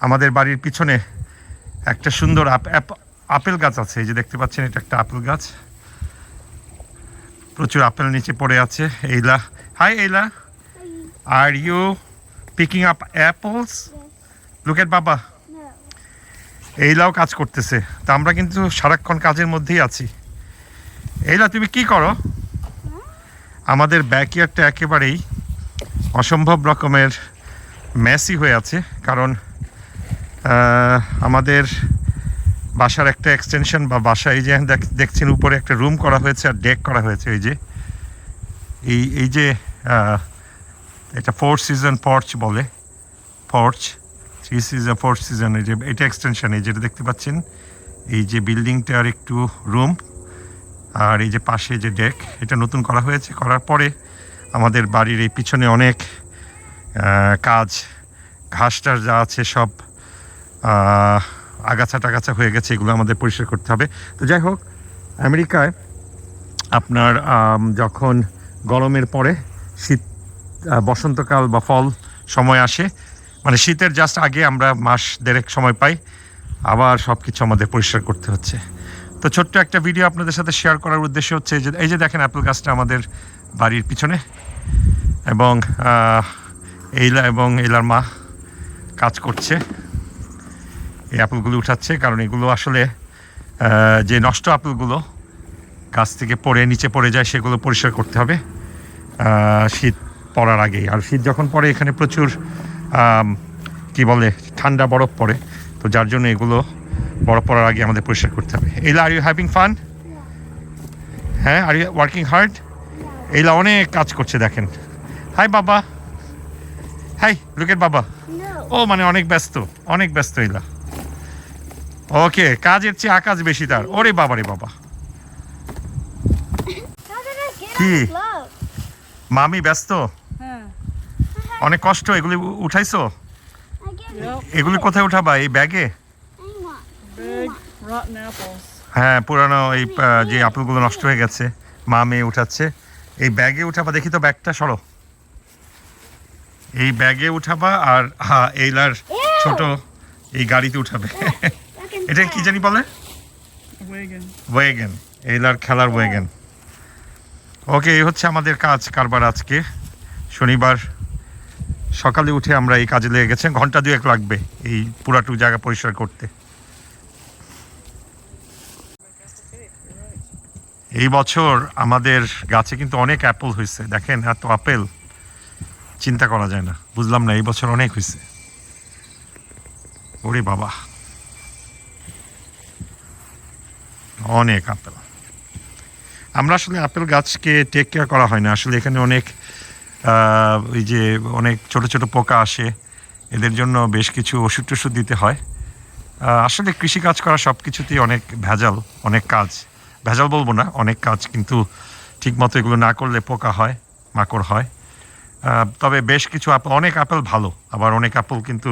আমাদের বাড়ির পিছনে একটা সুন্দর আপেল গাছ আছে। এই যে দেখতে পাচ্ছেন, এটা একটা আপেল গাছ। প্রচুর আপেল নিচে পড়ে আছে। Ayla, hi Ayla, are you picking up apples? Look at baba. এইলাও কাজ করতেছে। তা আমরা কিন্তু সারাক্ষণ কাজের মধ্যেই আছি। এইলা, তুমি কি করো? আমাদের ব্যাকইয়ার্ডটা একেবারেই অসম্ভব রকমের মেসি হয়ে আছে, কারণ আমাদের বাসার একটা এক্সটেনশন বা বাসা, এই যে দেখছেন উপরে একটা রুম করা হয়েছে আর ডেক করা হয়েছে। এই যে এই যে এটা 4 সিজন পর্চ বলে, পর্চ 3 সিজন 4 সিজন। এই যে এটা এক্সটেনশন, এই যেটা দেখতে পাচ্ছেন, এই যে বিল্ডিংটার একটু রুম, আর এই যে পাশে যে ডেক, এটা নতুন করা হয়েছে। করার পরে আমাদের বাড়ির এই পিছনে অনেক কাজ, ঘাস টাস যা আছে সব আগাছা টাগাছা হয়ে গেছে, এগুলো আমাদের পরিষ্কার করতে হবে। তো যাই হোক, আমেরিকায় আপনার যখন গরমের পরে শীত, বসন্তকাল বা ফল সময় আসে, মানে শীতের জাস্ট আগে আমরা মাস দেড়েক সময় পাই, আবার সব কিছু আমাদের পরিষ্কার করতে হচ্ছে। তো ছোট্ট একটা ভিডিও আপনাদের সাথে শেয়ার করার উদ্দেশ্য হচ্ছে যে এই যে দেখেন অ্যাপেল গাছটা আমাদের বাড়ির পিছনে, এবং এইলা এবং এইলার মা কাজ করছে, এই অ্যাপেলগুলো উঠাচ্ছে। কারণ এগুলো আসলে যে নষ্ট অ্যাপেলগুলো গাছ থেকে পড়ে নিচে পড়ে যায়, সেগুলো পরিষ্কার করতে হবে শীত পড়ার আগেই। আর শীত যখন পড়ে এখানে প্রচুর কি বলে ঠান্ডা বরফ পড়ে, তো যার জন্য এগুলো বরফ পড়ার আগে আমাদের পরিষ্কার করতে হবে। এইলা, আর ইউ হ্যাভিং ফান? হ্যাঁ, আর ইউ ওয়ার্কিং হার্ড? এইলা অনেক কাজ করছে, দেখেন। হাই বাবা, হাই, লুক এট বাবা। ও মানে অনেক ব্যস্ত, অনেক ব্যস্ত এইলা। ওকে, কাজের চেয়ে আকাজ বেশি তার। ওরে বাবা রে বাবা, কি মামি ব্যস্ত? অনেক কষ্ট। এগুলি উঠাইছো? এগুলি কোথায় উঠাবা? এই ব্যাগে? হ্যাঁ, পুরানো এই যে আপেলগুলো নষ্ট হয়ে গেছে, মা মেয়ে উঠাচ্ছে। এই ব্যাগে উঠাবা। দেখি তো ব্যাগটা সরো। এই ব্যাগে উঠাবা, আর এইলার ছোট এই গাড়িতে উঠাবে। এটা কি জানি বলে? ওয়েগেন। এইলার খেলার ওয়েগেন। ওকে, এই হচ্ছে আমাদের কাজ কারবার আজকে শনিবার সকালে উঠে আমরা এই কাজে লেগে গেছে। ঘন্টা 2 লাগবে এই পুরাটুকু জায়গা পরিষ্কার করতে। এই বছর আমাদের গাছে কিন্তু অনেক অ্যাপেল হয়েছে। দেখেন, এত আপেল চিন্তা করা যায় না। বুঝলাম না, এই বছর অনেক হয়েছে। ওরে বাবা, অনেক আপেল। আমরা আসলে আপেল গাছকে টেক কেয়ার করা হয় না। আসলে এখানে অনেক ওই যে অনেক ছোট ছোট পোকা আসে, এদের জন্য বেশ কিছু ওষুধ টষুধ দিতে হয়। আসলে কৃষিকাজ করা সব কিছুতেই অনেক ভেজাল, অনেক কাজ। ভেজাল বলবো না, অনেক কাজ, কিন্তু ঠিকমতো এগুলো না করলে পোকা হয়, মাকড় হয়। তবে বেশ কিছু আপেল, অনেক আপেল ভালো, আবার অনেক আপেল কিন্তু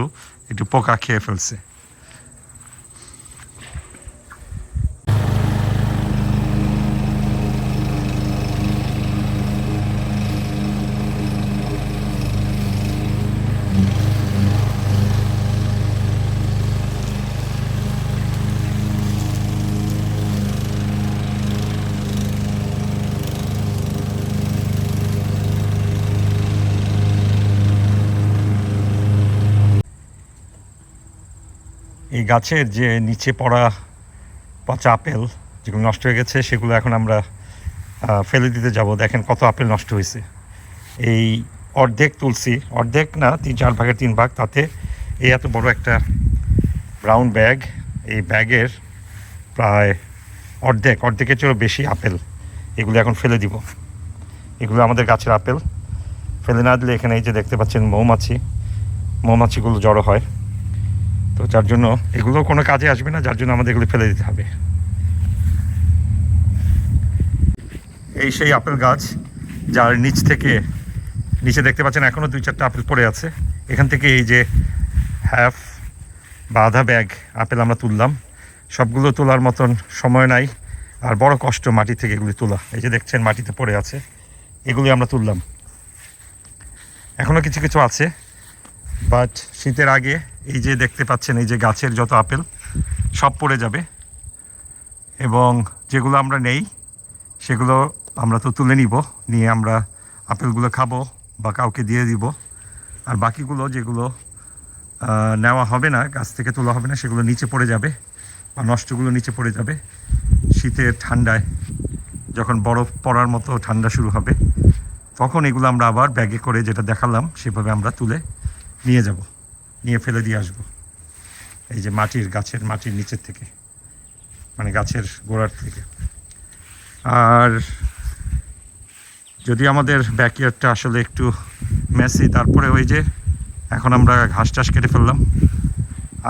একটু পোকা খেয়ে ফেলছে। এই গাছের যে নিচে পড়া পচা আপেল যেগুলো নষ্ট হয়ে গেছে, সেগুলো এখন আমরা ফেলে দিতে যাব। দেখেন কত আপেল নষ্ট হয়েছে। এই অর্ধেক তুলছি, অর্ধেক না, 3/4 ভাগের 3 ভাগ। তাতে এই এত বড় একটা ব্রাউন ব্যাগ, এই ব্যাগের প্রায় অর্ধেকের চেয়েও বেশি আপেল। এগুলো এখন ফেলে দিব। এগুলো আমাদের গাছের আপেল। ফেলে না দিলে এখানে এই যে দেখতে পাচ্ছেন মৌমাছিগুলো জড়ো হয়, তো যার জন্য এগুলো কোনো কাজে আসবে না, যার জন্য আমাদের এগুলো ফেলে দিতে হবে। এই সেই আপেল গাছ, যার নিচে দেখতে পাচ্ছেন এখনও 2-4টা আপেল পড়ে আছে। এখান থেকে এই যে হাফ বা আধা ব্যাগ আপেল আমরা তুললাম। সবগুলো তোলার মতন সময় নাই, আর বড় কষ্ট মাটি থেকে এগুলি তোলা। এই যে দেখছেন মাটিতে পড়ে আছে, এগুলি আমরা তুললাম। এখনও কিছু কিছু আছে, বাট শীতের আগে এই যে দেখতে পাচ্ছেন এই যে গাছের যত আপেল সব পড়ে যাবে, এবং যেগুলো আমরা নেই সেগুলো আমরা তো তুলে নিয়ে আমরা আপেলগুলো খাবো বা কাউকে দিয়ে দিব। আর বাকিগুলো যেগুলো নেওয়া হবে না, গাছ থেকে তোলা হবে না, সেগুলো নিচে পড়ে যাবে বা নষ্টগুলো নিচে পড়ে যাবে। শীতের ঠান্ডায় যখন বরফ পড়ার মতো ঠান্ডা শুরু হবে, তখন এগুলো আমরা আবার ব্যাগে করে যেটা দেখালাম সেভাবে আমরা তুলে নিয়ে ফেলে দিয়ে আসবো এই যে গাছের মাটির নিচের থেকে, মানে গাছের গোড়ার থেকে। আর যদি আমাদের ব্যাকইয়ার্ডটা আসলে একটু মেসি, তারপরে ওই যে এখন আমরা ঘাস টাস কেটে ফেললাম।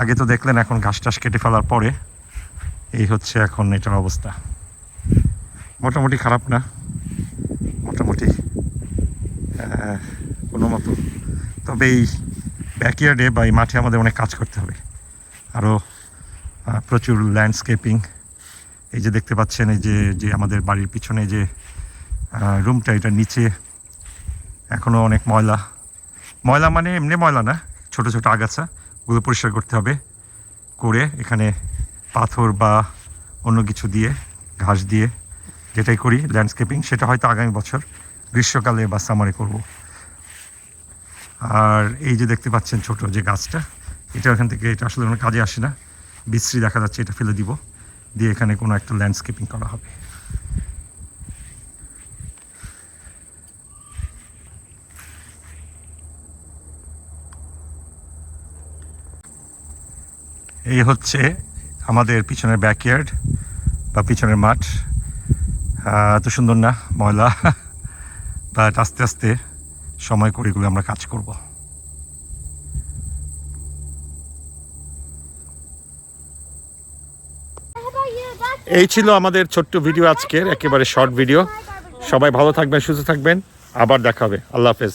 আগে তো দেখলেন, এখন ঘাস টাস কেটে ফেলার পরে এই হচ্ছে এখন এটার অবস্থা। মোটামুটি খারাপ না, মোটামুটি কোনো মতো। তবে এই ব্যাকইয়ার্ডে বা এই মাঠে আমাদের অনেক কাজ করতে হবে, আরও প্রচুর ল্যান্ডস্কেপিং। এই যে দেখতে পাচ্ছেন এই যে আমাদের বাড়ির পিছনে যে রুমটা, এটার নিচে এখনও অনেক ময়লা মানে এমনি ময়লা না, ছোট ছোট আগাছা, ওগুলো পরিষ্কার করতে হবে। করে এখানে পাথর বা অন্য কিছু দিয়ে, ঘাস দিয়ে যেটাই করি ল্যান্ডস্কেপিং, সেটা হয়তো আগামী বছর গ্রীষ্মকালে বা সামারে করব। আর এই যে দেখতে পাচ্ছেন ছোট যে গাছটা, এটা এখান থেকে, এটা আসলে কোনো কাজে আসে না, বিশ্রী দেখা যাচ্ছে, এটা ফেলে দিব, দিয়ে এখানে কোনো একটা ল্যান্ডস্কেপিং করা হবে। এই হচ্ছে আমাদের পিছনের ব্যাকইয়ার্ড বা পিছনের মাঠ। এত সুন্দর না, ময়লা, বাট আস্তে আস্তে সময় করে এগুলো আমরা কাজ করব। এই ছিল আমাদের ছোট্ট ভিডিও আজকের, একেবারে শর্ট ভিডিও। সবাই ভালো থাকবেন, সুস্থ থাকবেন, আবার দেখা হবে। আল্লাহ হাফেজ।